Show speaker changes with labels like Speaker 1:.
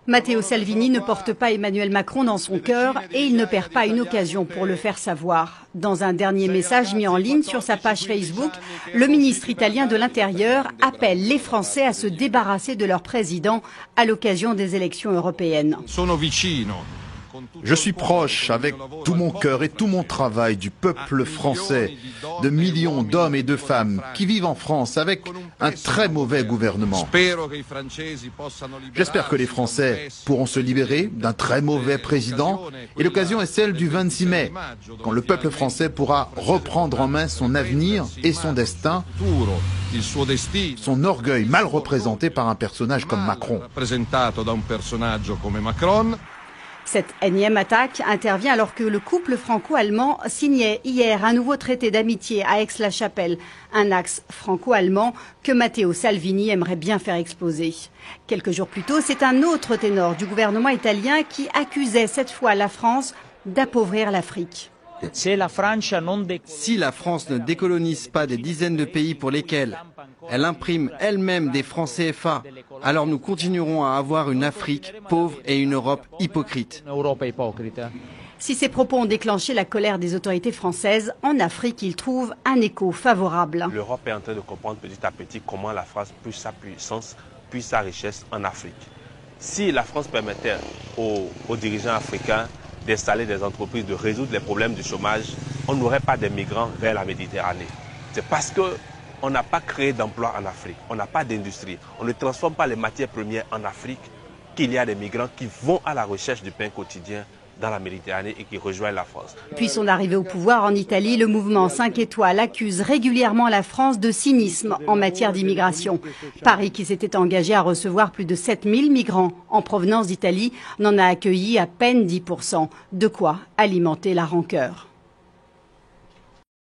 Speaker 1: Matteo Salvini ne porte pas Emmanuel Macron dans son cœur et il ne perd pas une occasion pour le faire savoir. Dans un dernier message mis en ligne sur sa page Facebook, le ministre italien de l'Intérieur appelle les Français à se débarrasser de leur président à l'occasion des élections européennes.
Speaker 2: Je suis proche, avec tout mon cœur et tout mon travail, du peuple français, de millions d'hommes et de femmes qui vivent en France avec un très mauvais gouvernement. J'espère que les Français pourront se libérer d'un très mauvais président et l'occasion est celle du 26 mai, quand le peuple français pourra reprendre en main son avenir et son destin, son orgueil mal représenté par un personnage comme Macron.
Speaker 1: Cette énième attaque intervient alors que le couple franco-allemand signait hier un nouveau traité d'amitié à Aix-la-Chapelle, un axe franco-allemand que Matteo Salvini aimerait bien faire exploser. Quelques jours plus tôt, c'est un autre ténor du gouvernement italien qui accusait cette fois la France d'appauvrir l'Afrique.
Speaker 3: Si la France ne décolonise pas des dizaines de pays pour lesquels elle imprime elle-même des francs CFA, alors nous continuerons à avoir une Afrique pauvre et une Europe hypocrite.
Speaker 1: Si ces propos ont déclenché la colère des autorités françaises, en Afrique, ils trouvent un écho favorable.
Speaker 4: L'Europe est en train de comprendre petit à petit comment la France puise sa puissance, puise sa richesse en Afrique. Si la France permettait aux dirigeants africains d'installer des entreprises, de résoudre les problèmes du chômage, on n'aurait pas de migrants vers la Méditerranée. C'est parce qu'on n'a pas créé d'emplois en Afrique, on n'a pas d'industrie, on ne transforme pas les matières premières en Afrique qu'il y a des migrants qui vont à la recherche du pain quotidien dans la Méditerranée et qui rejoignent la France.
Speaker 1: Depuis son arrivée au pouvoir en Italie, le mouvement 5 étoiles accuse régulièrement la France de cynisme en matière d'immigration. Paris, qui s'était engagé à recevoir plus de 7000 migrants en provenance d'Italie, n'en a accueilli à peine 10%. De quoi alimenter la rancœur.